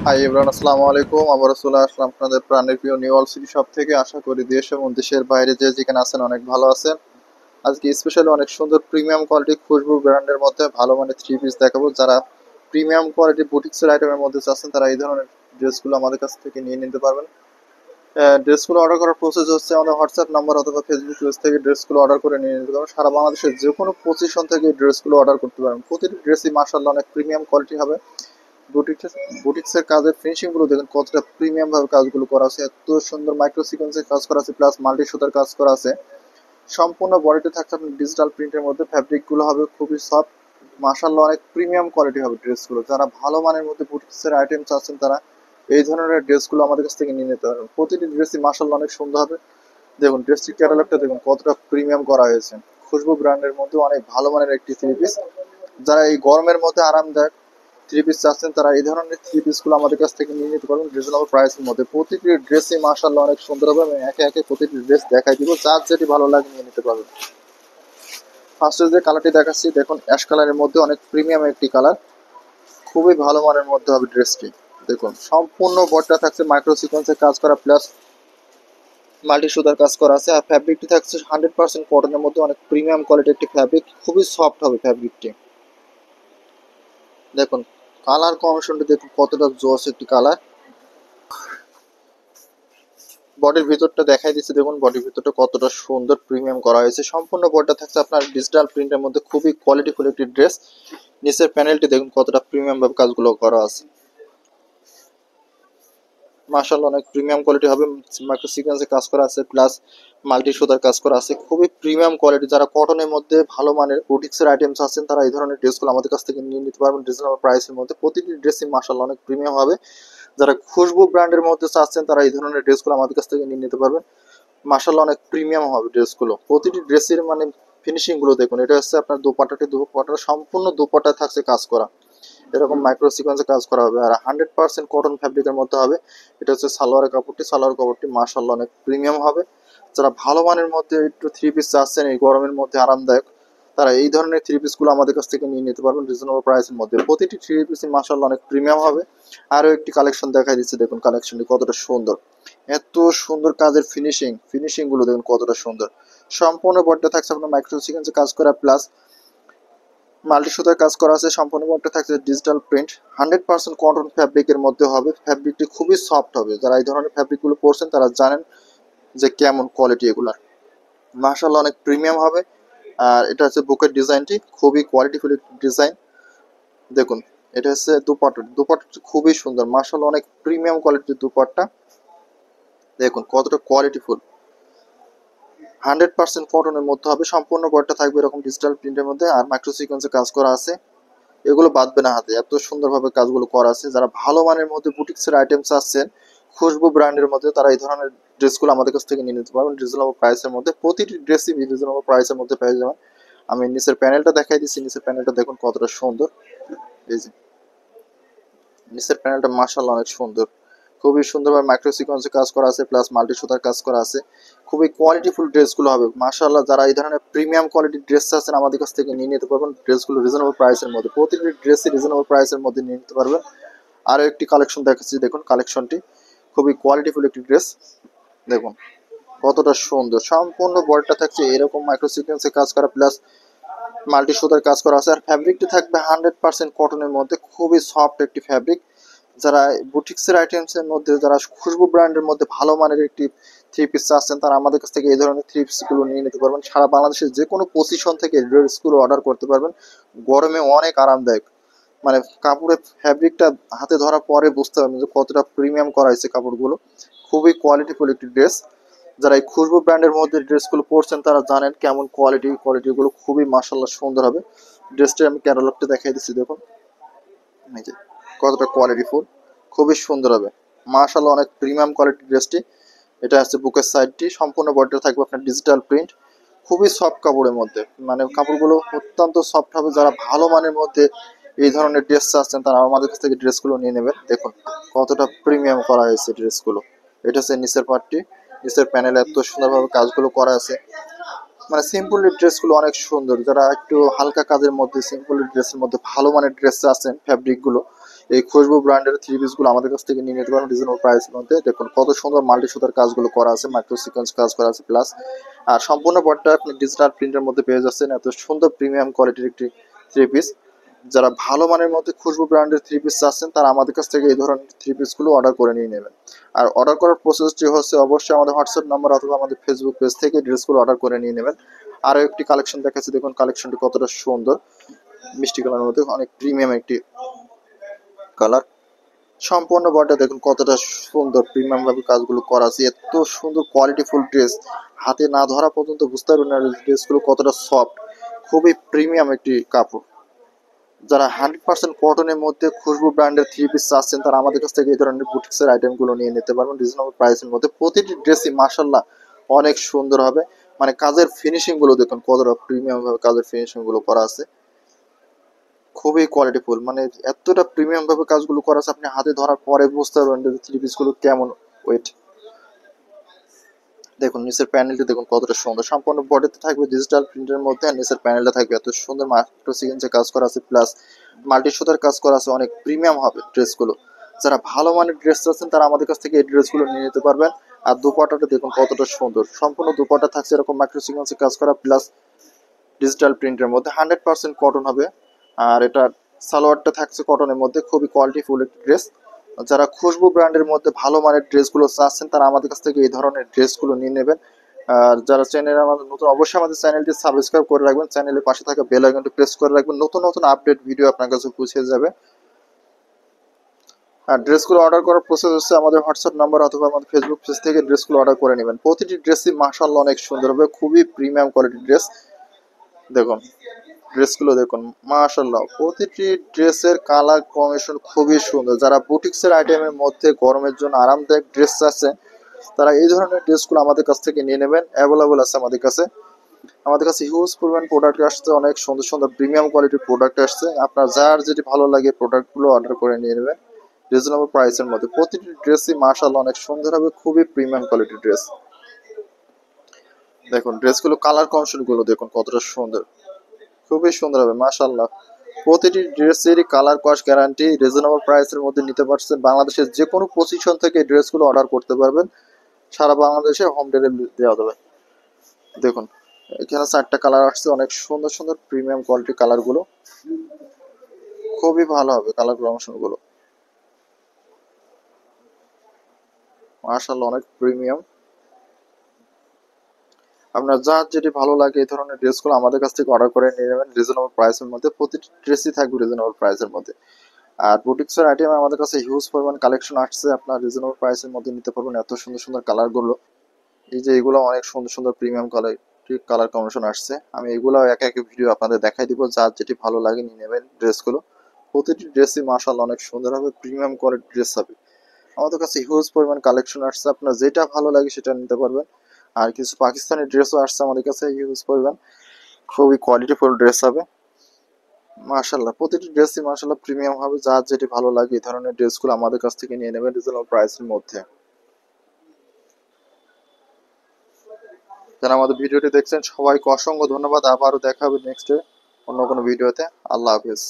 Hi everyone, আসসালামু আলাইকুম। আবারও চলে আসলাম আপনাদের প্রাণের প্রিয় নিউ অল সিটি শপ থেকে। আশা করি দেশ এবং দেশের বাইরে যে যেখানে আছেন অনেক ভালো আছেন। আজকে স্পেশালি অনেক সুন্দর প্রিমিয়াম কোয়ালিটি খুশবু ব্র্যান্ডের মধ্যে ভালো মানের থ্রি পিস দেখাবো। যারা প্রিমিয়াম কোয়ালিটি বুটিক্সের আইটেমের মধ্যে চাচ্ছেন তারা এই ধরনের ড্রেসগুলো আমাদের কাছ থেকে নিয়ে নিতে পারবেন। ড্রেসগুলো অর্ডার করার প্রসেস হচ্ছে আমাদের হোয়াটসঅ্যাপ নাম্বার অথবা ফেসবুক পেজ থেকে ড্রেসগুলো অর্ডার করে নিয়ে নিতে পারবেন। সারা বাংলাদেশের যে কোনো পজিশন থেকে ড্রেসগুলো অর্ডার করতে পারবেন। প্রতিটি ড্রেসই মার্শাল্লাহ অনেক প্রিমিয়াম কোয়ালিটি হবে। বুটিক্সের বুটিক্সের কাজের ফিনিশিং গুলো দেখুন কতটা প্রিমিয়াম ভাবে কাজগুলো করা আছে। এত সুন্দর মাইক্রো সিকোয়েন্সের কাজ করা আছে, প্লাস মাল্টি সুতার কাজ করা আছে। সম্পূর্ণ বডিতে থাকছে আপনার ডিজিটাল প্রিন্টের মধ্যে। ফ্যাব্রিক গুলো হবে খুবই সফট, মাশাআল্লাহ অনেক প্রিমিয়াম কোয়ালিটি হবে ড্রেসগুলো। যারা ভালো মানের মধ্যে বুটিক্সের আইটেম চাচ্ছেন তারা এই ধরনের ড্রেসগুলো আমাদের কাছ থেকে নিয়ে নিতে পারবেন। প্রতিটি ড্রেসই মাশাআল্লাহ অনেক সুন্দর হবে। দেখুন ড্রেসটির ক্যাটালগটা দেখুন কতটা প্রিমিয়াম করা হয়েছে। খুশবু ব্র্যান্ডের মধ্যে অনেক ভালো মানের একটি থ্রি পিস। যারা এই গরমের মধ্যে আরামদায়ক থ্রি পিস চাচ্ছেন তারা এই ধরনের থ্রি পিসগুলো আমাদের কাছ থেকে নিয়ে নিতে পারবেন রিজনেবল প্রাইসের মধ্যে। প্রতিটি ড্রেসই মাশাআল্লাহ অনেক সুন্দর হবে। আমি একে একে প্রতিটি ড্রেস দেখাই দিব, যার যেটি ভালো লাগে নিয়ে নিতে পারবেন। ফার্স্টে যে কালারটি দেখাচ্ছি দেখুন অ্যাশ কালারের মধ্যে অনেক প্রিমিয়াম একটি কালার, খুবই ভালো মানের মধ্যে হবে ড্রেসটি। দেখুন সম্পূর্ণ বডিটা থাকছে মাইক্রো সিকোয়েন্সের কাজ করা, প্লাস মাল্টি সুতার কাজ করা আছে। আর ফ্যাব্রিকটি থাকছে 100% কটনের মধ্যে, অনেক প্রিমিয়াম কোয়ালিটি একটি ফ্যাব্রিক, খুবই সফট হবে ফ্যাব্রিকটি। দেখুন কালার কম্বিনেশনটি দেখুন কতটা জোস একটি কালার। বডির ভিতরটা দেখাই দিচ্ছে, দেখুন বডির ভিতরটা কতটা সুন্দর প্রিমিয়াম করা হয়েছে। সম্পূর্ণ বডিটা থাকছে আপনার ডিজিটাল প্রিন্টের মধ্যে, খুবই কোয়ালিটিফুল একটি ড্রেস। নিচের প্যানেলটি দেখুন কতটা প্রিমিয়াম ভাবে কাজগুলো করা আছে। মাশাআল্লাহ অনেক প্রিমিয়াম কোয়ালিটি হবে। মাইক্রো সিকোয়েন্সে কাজ করা আছে, প্লাস মাল্টি সুতার কাজ করা আছে, খুবই প্রিমিয়াম কোয়ালিটি। যারা কটনের মধ্যে ভালো মানের বুটিক্সের আইটেমস আছেন তারা এই ধরনের ড্রেসগুলো আমাদের কাছ থেকে নিয়ে নিতে পারবেন রিজনেবল প্রাইসের মধ্যে। প্রতিটি ড্রেসই মাশাআল্লাহ অনেক প্রিমিয়াম হবে। যারা খুশবু ব্র্যান্ডের মধ্যে চাচ্ছেন তারা এই ধরনের ড্রেসগুলো আমাদের কাছ থেকে নিয়ে নিতে পারবেন। মাশাআল্লাহ অনেক প্রিমিয়াম হবে ড্রেসগুলো। প্রতিটি ড্রেসের মানে ফিনিশিং গুলো দেখুন। এটা হচ্ছে আপনার দোপাট্টাটা সম্পূর্ণ দোপাট্টা থাকছে কাজ করা, এরকম মাইক্রো সিকোয়েন্সে কাজ করা হবে। আর 100% কটন ফ্যাব্রিকের মধ্যে হবে। এটা হচ্ছে সালোয়ার কাপড়টি মাশাআল্লাহ অনেক প্রিমিয়াম হবে। যারা ভালো মানের মধ্যে একটু থ্রি পিস চাচ্ছেন এই গরমের মধ্যে আরামদায়ক, তারা এই ধরনের থ্রি পিসগুলো আমাদের কাছ থেকে নিয়ে নিতে পারবেন রিজনেবল প্রাইসের মধ্যে। প্রতিটি থ্রি পিসই মাশাআল্লাহ অনেক প্রিমিয়াম হবে। আরও একটি কালেকশন দেখাই দিচ্ছে, দেখুন কালেকশনটি কতটা সুন্দর। এত সুন্দর কাজের ফিনিশিং গুলো দেখুন কতটা সুন্দর। সম্পূর্ণ বডিটা থাকছে আপনার মাইক্রো সিকোয়েন্সে কাজ করা, প্লাস মাল্টি সুতার কাজ করা আছে। সম্পূর্ণ বডিটা থাকছে ডিজিটাল প্রিন্ট। 100% কটন ফ্যাব্রিকের মধ্যে হবে। ফ্যাব্রিকটি খুবই সফট হবে। যারা এই ধরনের ফ্যাব্রিকগুলো পরছেন তারা জানেন যে কেমন কোয়ালিটি এগুলার। মাশাআল্লাহ অনেক প্রিমিয়াম হবে। আর এটা হচ্ছে বুকের ডিজাইনটি, খুবই কোয়ালিটিফুল ডিজাইন। দেখুন এটা হচ্ছে দুপাট্টা খুবই সুন্দর। মাশাআল্লাহ অনেক প্রিমিয়াম কোয়ালিটির দুপাট্টা। দেখুন কতটা কোয়ালিটিফুল। 100% কটনের মধ্যে হবে। সম্পূর্ণ বডিটা থাকবে এরকম ডিজিটাল প্রিন্টের মধ্যে, আর মাইক্রো সিকোয়েন্সে কাজ করা আছে। এগুলো বাঁধবে না হাতে, এত সুন্দরভাবে কাজগুলো করা আছে। যারা ভালো মানের মধ্যে বুটিক্সের আইটেমস আছেন খুশবু ব্র্যান্ডের মধ্যে, তারা এই ধরনের ড্রেসগুলো আমাদের কাছ থেকে নিয়ে নিতে পারবেন রিজনেবল প্রাইসের মধ্যে। প্রতিটি ড্রেসই রিজনেবল প্রাইসের মধ্যে পেয়ে যাবেন। আমি নিচের প্যানেলটা দেখাই দিচ্ছি। নিচের প্যানেলটা দেখুন কতটা সুন্দর। এই যে নিচের প্যানেলটা মাশাআল্লাহ অনেক সুন্দর, খুবই সুন্দরভাবে মাইক্রো সিকোয়েন্সে কাজ করা আছে, প্লাস মাল্টি সুতার কাজ করা আছে। খুবই কোয়ালিটিফুল ড্রেসগুলো হবে মাশাআল্লাহ। যারা এই ধরনের প্রিমিয়াম কোয়ালিটির ড্রেস আছেন আমাদের কাছ থেকে নিয়ে নিতে পারবেন ড্রেসগুলো রিজনেবল প্রাইসের মধ্যে। প্রতিটি ড্রেসই রিজনেবল প্রাইসের মধ্যে নিয়ে নিতে পারবেন। আরও একটি কালেকশন দেখাচ্ছি, দেখুন কালেকশনটি খুবই কোয়ালিটিফুল একটি ড্রেস। দেখুন কতটা সুন্দর। সম্পূর্ণ বডিটা থাকছে এরকম মাইক্রো সিকোয়েন্সে কাজ করা, প্লাস মাল্টি সুতার কাজ করা আছে। আর ফ্যাব্রিকটি থাকবে 100% কটনের মধ্যে, খুবই সফট একটি ফ্যাব্রিক। যারা বুটিক্সের আইটেমসের মধ্যে, যারা খুশবু ব্র্যান্ডের মধ্যে ভালো মানের একটি থ্রি পিস চাচ্ছেন তারা আমাদের কাছ থেকে এই ধরনের থ্রি পিসগুলো নিয়ে নিতে পারবেন। সারা বাংলাদেশের যে কোনো পজিশন থেকে ড্রেসগুলো অর্ডার করতে পারবেন। গরমে অনেক আরামদায়ক, মানে কাপড়ের ফ্যাব্রিকটা হাতে ধরার পরে বুঝতে পারবেন যে কতটা প্রিমিয়াম করা হয়েছে কাপড়গুলো। খুবই কোয়ালিটিফুল একটি ড্রেস। যারা এই খুশবু ব্র্যান্ডের মধ্যে ড্রেসগুলো পরছেন তারা জানেন কেমন কোয়ালিটিগুলো খুবই মাশাআল্লাহ সুন্দর হবে। ড্রেসটির আমি ক্যাটালগটা দেখাই দিচ্ছি, দেখুন এই যে কতটা কোয়ালিটিফুল, খুবই সুন্দর হবে মাশাআল্লাহ অনেক প্রিমিয়াম কোয়ালিটির ড্রেসটি। এটা হচ্ছে বুকের সাইডটি। সম্পূর্ণ বডিটা থাকবে আপনার ডিজিটাল প্রিন্ট, খুবই সফট কাপড়ের মধ্যে, মানে কাপড়গুলো অত্যন্ত সফট হবে। যারা ভালো মানের মধ্যে এই ধরনের ড্রেস চাচ্ছেন তারা আমাদের কাছ থেকে ড্রেসগুলো নিয়ে নেবেন। দেখুন কতটা প্রিমিয়াম করা হয়েছে ড্রেসগুলো। এটা হচ্ছে নিচের পার্টটি। নিচের প্যানেলে এত সুন্দরভাবে কাজগুলো করা আছে। মানে সিম্পল ড্রেসগুলো অনেক সুন্দর। যারা একটু হালকা কাজের মধ্যে সিম্পল ড্রেসের মধ্যে ভালো মানের ড্রেস আছেন ফ্যাব্রিকগুলো এই খুশবু ব্র্যান্ডের থ্রি পিসগুলো আমাদের কাছ থেকে নিয়ে নিতে পারেন রিজনেবল প্রাইসের মধ্যে। দেখুন কত সুন্দর মাল্টি সুতার কাজগুলো করা আছে, মাইক্রো সিকোয়েন্স কাজ করা আছে প্লাস। আর সম্পূর্ণ বডিটা আপনি ডিজিটাল প্রিন্টের মধ্যে পেয়ে যাচ্ছেন। এত সুন্দর প্রিমিয়াম কোয়ালিটির একটি থ্রি পিস। যারা ভালো মানের মধ্যে খুশবু ব্র্যান্ডের থ্রি পিস চাচ্ছেন তারা আমাদের কাছ থেকে এই ধরনের থ্রি পিসগুলো অর্ডার করে নিয়ে নেবেন। আর অর্ডার করার প্রসেসটি হচ্ছে অবশ্যই আমাদের হোয়াটসঅ্যাপ নাম্বার অথবা আমাদের ফেসবুক পেজ থেকে ড্রেসগুলো অর্ডার করে নিয়ে নেবেন। আরও একটি কালেকশন দেখাচ্ছি, দেখুন কালেকশনটি কতটা সুন্দর, মিষ্টি কালারের মধ্যে অনেক প্রিমিয়াম একটি কালার। সম্পূর্ণ বডিটা দেখুন কতটা সুন্দর প্রিমিয়াম ভাবে কাজগুলো করা আছে। এত সুন্দর কোয়ালিটিফুল ড্রেস, হাতে না ধরা পর্যন্ত বুঝতে পারবেন না ড্রেসগুলো কতটা সফট, খুবই প্রিমিয়াম একটি কাপড়। যারা 100% কটনের মধ্যে খুশবু ব্র্যান্ডের থ্রি পিস চাচ্ছেন তারা আমাদের কাছ থেকে এই ধরনের বুটিক্সের আইটেমগুলো নিয়ে নিতে পারবেন রিজনেবল প্রাইসের মধ্যে। প্রতিটি ড্রেসই মাশাআল্লাহ অনেক সুন্দর হবে, মানে কাজের ফিনিশিং গুলো দেখুন কতটা প্রিমিয়াম ভাবে কাজের ফিনিশিং গুলো করা আছে, খুবই কোয়ালিটিফুল, মানে এতটা প্রিমিয়াম ভাবে কাজগুলো করা আছে আপনি হাতে ধরার পরে বুঝতে পারবেন যে থ্রি পিস গুলো কেমন ওয়েট। দেখুন নিচের প্যানেলটি দেখুন কতটা সুন্দর, সম্পূর্ণ বডিতে থাকবে ডিজিটাল প্রিন্টের মধ্যে, আর নিচের প্যানেলটা থাকবে এত সুন্দর মাইক্রো সিকোয়েন্সে কাজ করা আছে প্লাস মাল্টি সুতার কাজ করা আছে, অনেক প্রিমিয়াম হবে ড্রেসগুলো। যারা ভালো মানের ড্রেস চাচ্ছেন তারা আমাদের কাছ থেকে এই ড্রেসগুলো নিয়ে নিতে পারবেন। আর দুপাট্টাটা দেখুন কতটা সুন্দর, সম্পূর্ণ দুপাট্টা থাকছে এরকম মাইক্রো সিকোয়েন্সে কাজ করা প্লাস ডিজিটাল প্রিন্টের মধ্যে, 100% কটন হবে। আর এটা সালোয়ারটা থাকছে কটনের মধ্যে, খুবই কোয়ালিটিফুল একটি ড্রেস। যারা খুশবু ব্র্যান্ডের মধ্যে ভালো মানের ড্রেসগুলো চাচ্ছেন তারা আমাদের কাছ থেকে এই ধরনের ড্রেসগুলো নিয়ে নেবেন। আর যারা চ্যানেলে আমাদের নতুন, অবশ্যই আমাদের চ্যানেলটি সাবস্ক্রাইব করে রাখবেন, চ্যানেলের পাশে থাকা বেল আইকনটি প্রেস করে রাখবেন, নতুন নতুন আপডেট ভিডিও আপনার কাছে পৌঁছে যাবে। আর ড্রেসগুলো অর্ডার করার প্রসেস হচ্ছে আমাদের হোয়াটসঅ্যাপ নাম্বার অথবা আমাদের ফেসবুক পেজ থেকে ড্রেসগুলো অর্ডার করে নেবেন। প্রতিটি ড্রেসই মাশাআল্লাহ অনেক সুন্দর হবে, খুবই প্রিমিয়াম কোয়ালিটির ড্রেস। দেখুন ড্রেসগুলো দেখুন মাশাআল্লাহ, প্রতিটি ড্রেসের কালার কম্বিনেশন খুবই সুন্দর। যারা বুটিক্সের আইটেমের মধ্যে গরমের জন্য আরামদায়ক ড্রেস আছে তারা এই ধরনের ড্রেসগুলো আমাদের কাছ থেকে নিয়ে নেবেন, অ্যাভেলেবল আছে আমাদের কাছে। আমাদের কাছে হিউজ পরিমাণ প্রোডাক্ট আসছে, অনেক সুন্দর সুন্দর প্রিমিয়াম কোয়ালিটির প্রোডাক্ট আসছে। আপনার যার যেটি ভালো লাগে প্রোডাক্টগুলো অর্ডার করে নিয়ে নেবেন রিজনেবল প্রাইসের মধ্যে। প্রতিটি ড্রেসই মাশাআল্লাহ অনেক সুন্দর হবে, খুবই প্রিমিয়াম কোয়ালিটির ড্রেস। দেখুন ড্রেসগুলো কালার কম্বিনেশনগুলো দেখুন কতটা সুন্দর, খুবই সুন্দর হবে মাশাআল্লাহ। প্রতিটি ড্রেসেরই কালার কস্ট গ্যারান্টি, রিজনেবল প্রাইসের মধ্যে নিতে পারছেন। বাংলাদেশের যে কোনো পজিশন থেকে ড্রেসগুলো অর্ডার করতে পারবেন, সারা বাংলাদেশে হোম ডেলিভারি দেওয়া যাবে। দেখুন এখানে 4টা কালার আসছে, অনেক সুন্দর সুন্দর প্রিমিয়াম কোয়ালিটির কালারগুলো, খুবই ভালো হবে কালার কম্বিনেশনগুলো মাশাআল্লাহ অনেক প্রিমিয়াম। আপনার যার যেটি ভালো লাগে এই ধরনের ড্রেসগুলো আমাদের কাছ থেকে অর্ডার করে নিয়ে নেবেন রিজনেবল প্রাইসের মধ্যে। প্রতিটি ড্রেসই থাকবে রিজনেবল প্রাইসের মধ্যে। আর বুটিক্সের আইটেম আমাদের কাছে হিউজ পরিমাণ কালেকশন আসছে, আপনার রিজনেবল প্রাইসের মধ্যে নিতে পারবেন এত সুন্দর সুন্দর কালারগুলো। এই যে এগুলো অনেক সুন্দর সুন্দর প্রিমিয়াম কালার কম্বিনেশন আসছে, আমি এগুলো এক এক ভিডিও আপনাদের দেখাই দিব, যার যেটি ভালো লাগে নিয়ে নেবেন ড্রেসগুলো। প্রতিটি ড্রেসই মাশাআল্লাহ অনেক সুন্দর হবে, প্রিমিয়াম কোয়ালিটির ড্রেস হবে। আমাদের কাছে হিউজ পরিমাণ কালেকশন আসছে, আপনার যেটা ভালো লাগে সেটা নিতে পারবেন। আর কিছু পাকিস্তানি ড্রেসও আসছে আমাদের কাছে হিউজ পরিমাণ, খুবই কোয়ালিটিফুল ড্রেস হবে মাশাআল্লাহ। প্রতিটি ড্রেসই মাশাআল্লাহ প্রিমিয়াম হবে, যার যেটি ভালো লাগে এই ধরনের ড্রেসগুলো আমাদের কাছ থেকে নিয়ে নেবেন রিজনেবল প্রাইসের মধ্যে। যারা আমাদের ভিডিওটি দেখছেন সবাইকে অসংখ্য ধন্যবাদ, আবারও দেখা হবে নেক্সট অন্য কোনো ভিডিওতে। আল্লাহ হাফেজ।